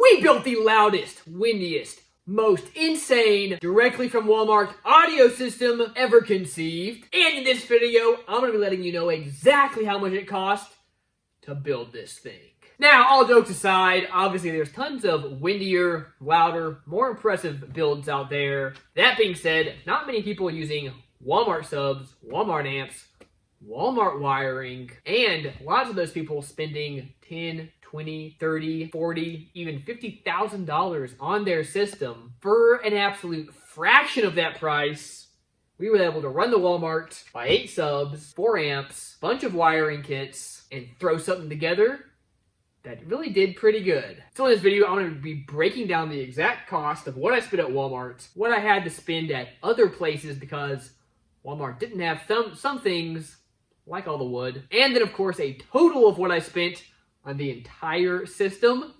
We built the loudest, windiest, most insane, directly from Walmart audio system ever conceived. And in this video, I'm going to be letting you know exactly how much it cost to build this thing. Now, all jokes aside, obviously there's tons of windier, louder, more impressive builds out there. That being said, not many people are using Walmart subs, Walmart amps, Walmart wiring, and lots of those people spending $10, $20, $30, $40, even $50,000 on their system. For an absolute fraction of that price, we were able to run the Walmart, buy 8 subs, 4 amps, bunch of wiring kits, and throw something together that really did pretty good. So in this video, I'm going to be breaking down the exact cost of what I spent at Walmart, what I had to spend at other places because Walmart didn't have some things, like all the wood, and then of course a total of what I spent on the entire system.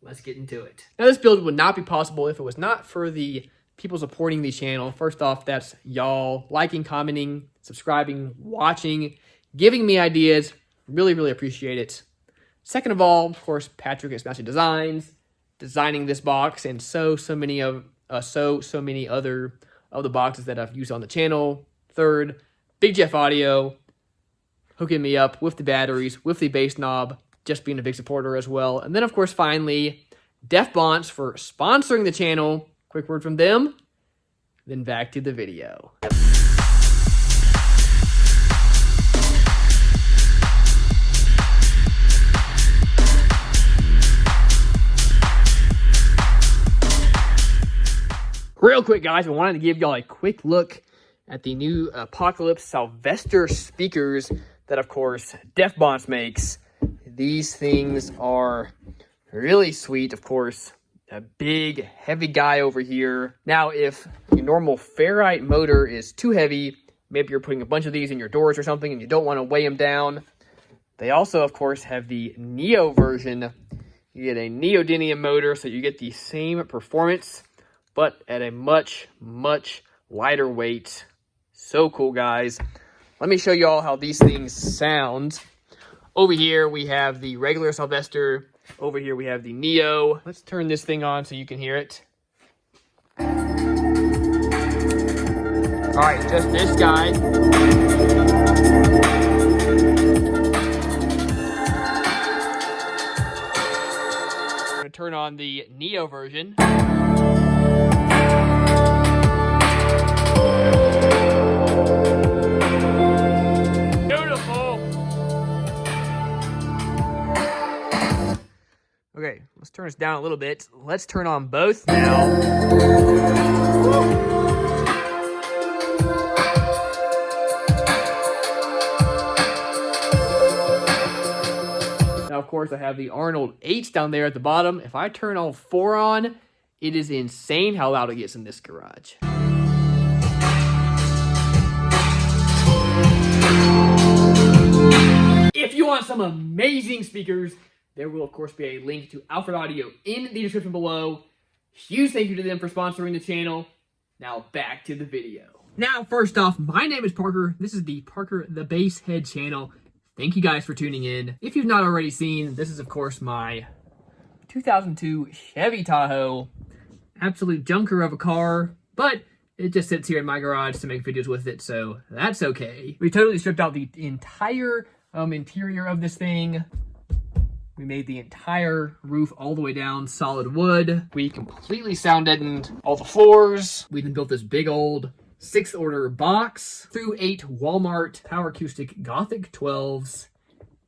Let's get into it. Now this build would not be possible if it was not for the people supporting the channel. First off, that's y'all liking, commenting, subscribing, watching, giving me ideas. Really, really appreciate it. Second of all, of course, Patrick at Smashing Designs, designing this box, and so many other of the boxes that I've used on the channel. Third, Big Jeff Audio, hooking me up with the batteries, with the bass knob, just being a big supporter as well. And then, of course, finally, Def Bonds for sponsoring the channel. Quick word from them, then back to the video. Real quick, guys, I wanted to give y'all a quick look at the new Apocalypse Sylvester speakers that, of course, Def Bonds makes. These things are really sweet, of course. A big, heavy guy over here. Now, if your normal ferrite motor is too heavy, maybe you're putting a bunch of these in your doors or something and you don't want to weigh them down, they also, of course, have the Neo version. You get a neodymium motor, so you get the same performance, but at a much, much lighter weight. So cool, guys. Let me show you all how these things sound. Over here, we have the regular Sylvester. Over here, we have the Neo. Let's turn this thing on so you can hear it. All right, just this guy. We're gonna turn on the Neo version. Okay, let's turn this down a little bit. Let's turn on both now. Now, of course, I have the Arnold 8s down there at the bottom. If I turn all 4 on, it is insane how loud it gets in this garage. If you want some amazing speakers, there will, of course, be a link to Alfred Audio in the description below. Huge thank you to them for sponsoring the channel. Now, back to the video. Now, first off, my name is Parker. This is the Parker the Bass Head channel. Thank you guys for tuning in. If you've not already seen, this is, of course, my 2002 Chevy Tahoe. Absolute junker of a car, but it just sits here in my garage to make videos with it, so that's okay. We totally stripped out the entire interior of this thing. We made the entire roof all the way down solid wood. We completely sound deadened all the floors. We then built this big old 6th order box through 8 Walmart Power Acoustic Gothic 12s.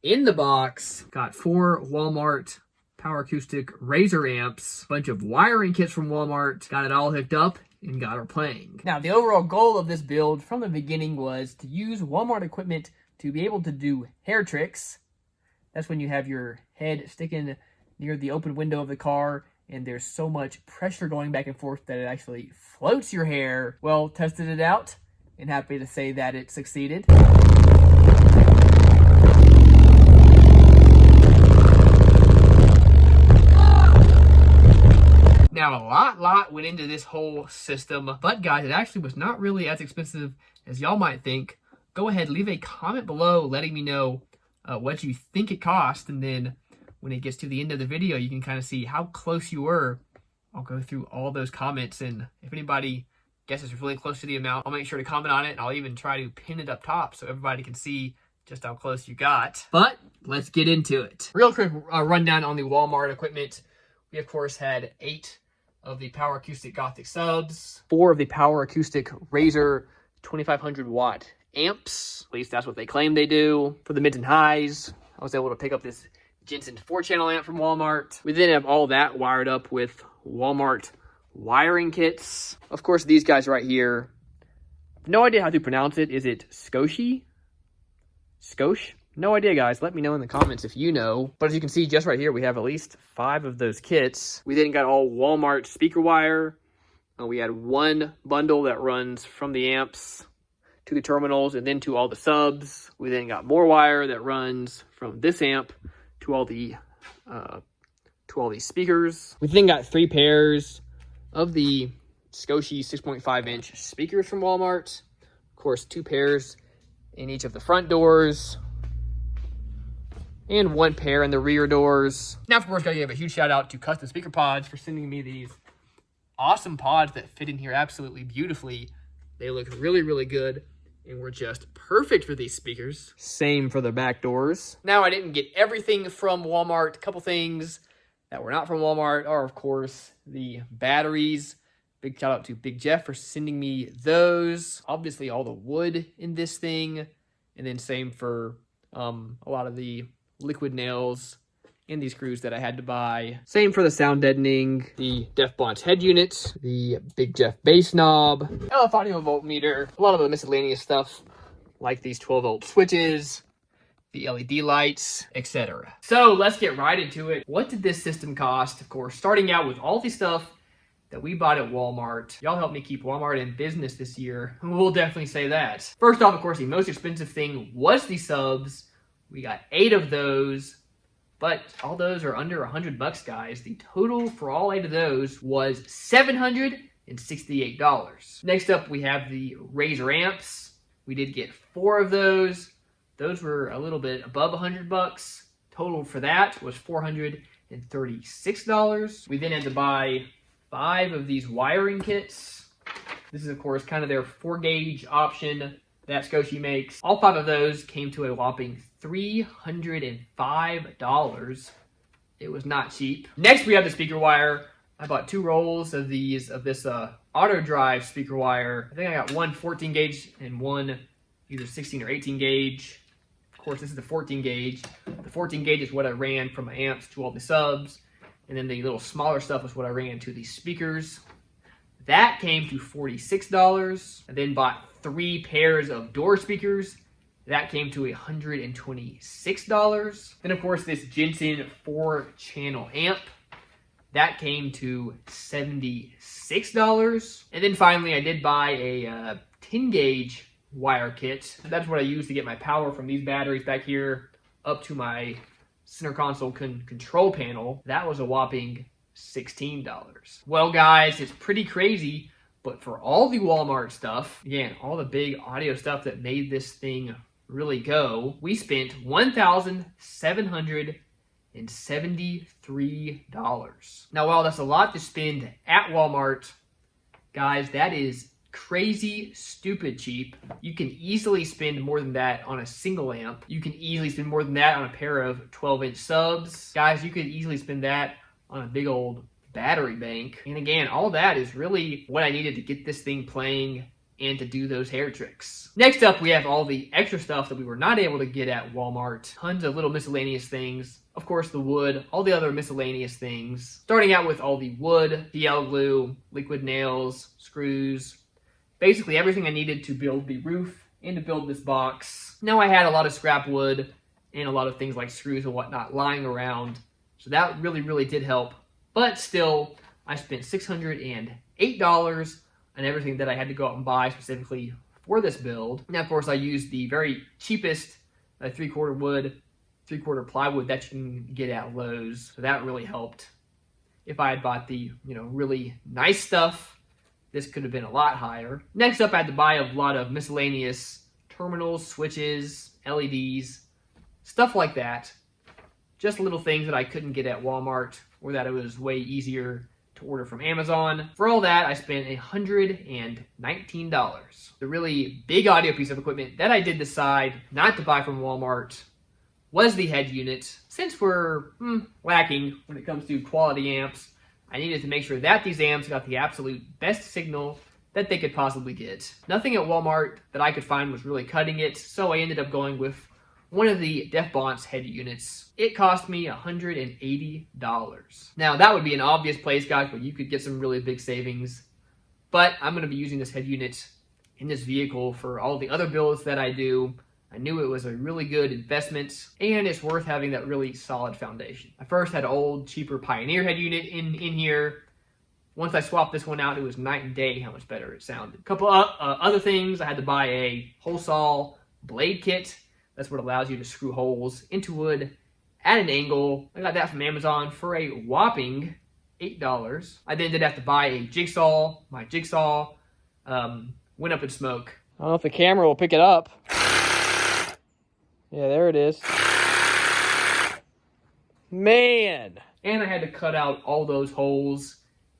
In the box, got 4 Walmart Power Acoustic Razor amps, bunch of wiring kits from Walmart, got it all hooked up and got her playing. Now, the overall goal of this build from the beginning was to use Walmart equipment to be able to do hair tricks. That's when you have your head sticking near the open window of the car and there's so much pressure going back and forth that it actually floats your hair. Well, tested it out and happy to say that it succeeded. Now, a lot went into this whole system, but guys, it actually was not really as expensive as y'all might think. Go ahead, leave a comment below letting me know what you think it cost, and then when it gets to the end of the video, you can kind of see how close you were. I'll go through all those comments, and if anybody guesses really close to the amount, I'll make sure to comment on it, and I'll even try to pin it up top so everybody can see just how close you got. But let's get into it. Real quick rundown on the Walmart equipment. We, of course, had 8 of the Power Acoustic Gothic subs, 4 of the Power Acoustic Razor 2500 watt amps. At least that's what they claim they do. For the mids and highs, I was able to pick up this Jensen 4-channel amp from Walmart. We then have all that wired up with Walmart wiring kits. Of course, these guys right here, no idea how to pronounce it. Is it Skoshi? Skosh? No idea, guys. Let me know in the comments if you know. But as you can see, just right here, we have at least 5 of those kits. We then got all Walmart speaker wire. We had 1 bundle that runs from the amps to the terminals and then to all the subs. We then got more wire that runs from this amp to all the speakers. We then got 3 pairs of the Skoshi 6.5-inch speakers from Walmart. Of course, 2 pairs in each of the front doors and 1 pair in the rear doors. Now, of course, gotta give a huge shout out to Custom Speaker Pods for sending me these awesome pods that fit in here absolutely beautifully. They look really, really good and were just perfect for these speakers. Same for the back doors. Now, I didn't get everything from Walmart. A couple things that were not from Walmart are, of course, the batteries. Big shout out to Big Jeff for sending me those. Obviously, all the wood in this thing. And then same for a lot of the liquid nails and these screws that I had to buy. Same for the sound deadening, the Def Bonds head unit, the Big Jeff bass knob, LF audio voltmeter, a lot of the miscellaneous stuff like these 12-volt switches, the LED lights, etc. So let's get right into it. What did this system cost? Of course, starting out with all the stuff that we bought at Walmart. Y'all helped me keep Walmart in business this year. We'll definitely say that. First off, of course, the most expensive thing was the subs. We got 8 of those, but all those are under $100, guys. The total for all 8 of those was $768. Next up, we have the Razor amps. We did get 4 of those. Those were a little bit above $100. Total for that was $436. We then had to buy 5 of these wiring kits. This is, of course, kind of their 4-gauge option that Skoshi makes. All 5 of those came to a whopping $305. It was not cheap. Next, we have the speaker wire. I bought 2 rolls of this auto drive speaker wire. I think I got 1 14-gauge and 1 either 16 or 18 gauge. Of course, this is the 14 gauge. The 14 gauge is what I ran from my amps to all the subs. And then the little smaller stuff was what I ran to the speakers. That came to $46. I then bought 3 pairs of door speakers. That came to $126. Then, of course, this Jensen 4-channel amp. That came to $76. And then finally, I did buy a 10-gauge wire kit. That's what I use to get my power from these batteries back here up to my center console control panel. That was a whopping $16. Well, guys, it's pretty crazy, but for all the Walmart stuff, again, all the big audio stuff that made this thing really go, we spent $1,773. Now, while that's a lot to spend at Walmart, guys, that is crazy, stupid cheap. You can easily spend more than that on a single amp. You can easily spend more than that on a pair of 12-inch subs. Guys, you could easily spend that on a big old battery bank. And again, all that is really what I needed to get this thing playing and to do those hair tricks. Next up, we have all the extra stuff that we were not able to get at Walmart. Tons of little miscellaneous things. Of course, the wood, all the other miscellaneous things. Starting out with all the wood, PL glue, liquid nails, screws, basically everything I needed to build the roof and to build this box. Now I had a lot of scrap wood and a lot of things like screws and whatnot lying around. So that really, really did help. But still, I spent $608 on everything that I had to go out and buy specifically for this build. Now, of course, I used the very cheapest 3/4 wood, 3/4 plywood that you can get at Lowe's. So that really helped. If I had bought the, really nice stuff, this could have been a lot higher. Next up, I had to buy a lot of miscellaneous terminals, switches, LEDs, stuff like that. just little things that I couldn't get at Walmart or that it was way easier to order from Amazon. For all that, I spent $119. The really big audio piece of equipment that I did decide not to buy from Walmart was the head unit. Since we're lacking when it comes to quality amps, I needed to make sure that these amps got the absolute best signal that they could possibly get. Nothing at Walmart that I could find was really cutting it, so I ended up going with one of the Defbon's head units. It cost me $180. Now, that would be an obvious place, guys, where you could get some really big savings, but I'm going to be using this head unit in this vehicle for all the other builds that I do. I knew it was a really good investment, and it's worth having that really solid foundation. I first had an old, cheaper Pioneer head unit in here. Once I swapped this one out, it was night and day how much better it sounded. A couple other things, I had to buy a hole saw blade kit. That's what allows you to screw holes into wood at an angle. I got that from Amazon for a whopping $8. I then did have to buy a jigsaw. My jigsaw went up in smoke. I don't know if the camera will pick it up. Yeah, there it is. Man! And I had to cut out all those holes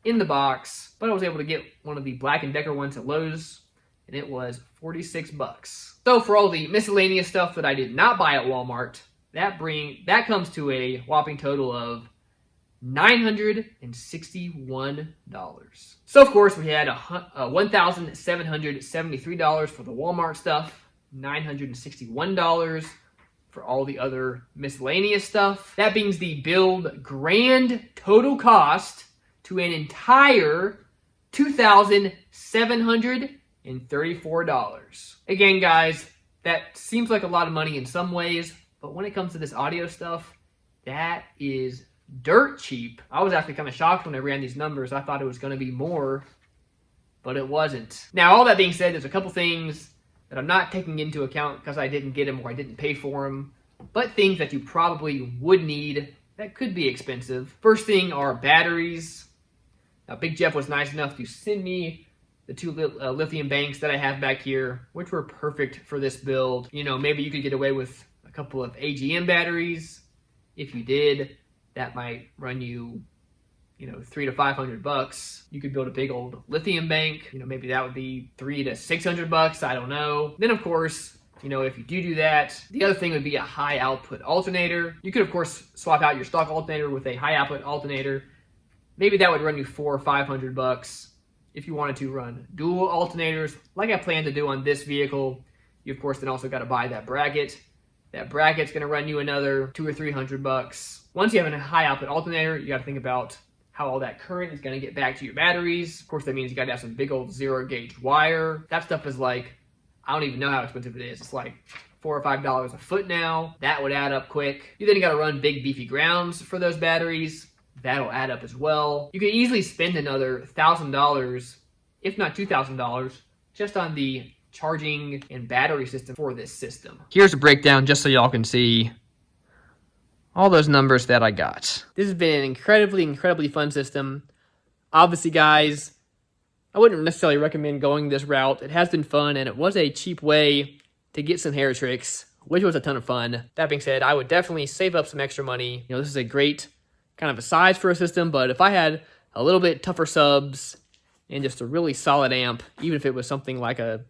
in the box, but I was able to get one of the Black & Decker ones at Lowe's, and it was $46. So for all the miscellaneous stuff that I did not buy at Walmart, that comes to a whopping total of $961. So of course we had $1,773 for the Walmart stuff, $961 for all the other miscellaneous stuff. That brings the build grand total cost to an entire $2,734. Again, guys, that seems like a lot of money in some ways, but when it comes to this audio stuff, that is dirt cheap. I was actually kind of shocked when I ran these numbers. I thought it was going to be more, but it wasn't. Now, all that being said, there's a couple things that I'm not taking into account because I didn't get them or I didn't pay for them, but things that you probably would need that could be expensive. First thing are batteries. Now, Big Jeff was nice enough to send me the two lithium banks that I have back here, which were perfect for this build. You know, maybe you could get away with a couple of AGM batteries. If you did, that might run you, $300 to $500. You could build a big old lithium bank. Maybe that would be $300 to $600. I don't know. Then, of course, if you do that, the other thing would be a high output alternator. You could, of course, swap out your stock alternator with a high output alternator. Maybe that would run you $400 or $500 if you wanted to run dual alternators, like I plan to do on this vehicle. You, of course, then also got to buy that bracket. That bracket's going to run you another $200 or $300. Once you have a high output alternator, you got to think about how all that current is going to get back to your batteries. Of course, that means you got to have some big old zero gauge wire. That stuff is like, I don't even know how expensive it is. It's like $4 or $5 a foot now. That would add up quick. You then got to run big beefy grounds for those batteries. That'll add up as well. You could easily spend another $1,000, if not $2,000, just on the charging and battery system for this system. Here's a breakdown just so y'all can see all those numbers that I got. This has been an incredibly fun system. Obviously, guys, I wouldn't necessarily recommend going this route. It has been fun, and it was a cheap way to get some hair tricks, which was a ton of fun. That being said, I would definitely save up some extra money. This is a great kind of a size for a system, but if I had a little bit tougher subs and just a really solid amp, even if it was something like a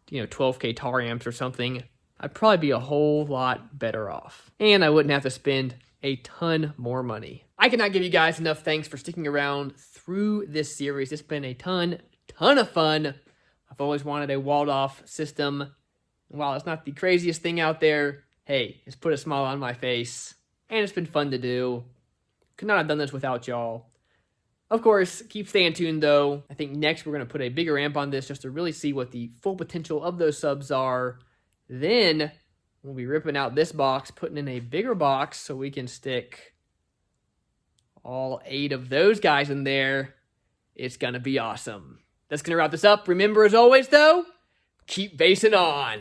12K tar amps or something, I'd probably be a whole lot better off. And I wouldn't have to spend a ton more money. I cannot give you guys enough thanks for sticking around through this series. It's been a ton of fun. I've always wanted a walled-off system. And while it's not the craziest thing out there, hey, it's put a smile on my face. And it's been fun to do. Could not have done this without y'all. Of course, keep staying tuned though. I think next we're going to put a bigger amp on this just to really see what the full potential of those subs are. Then we'll be ripping out this box, putting in a bigger box so we can stick all 8 of those guys in there. It's going to be awesome. That's going to wrap this up. Remember, as always though, keep basing on.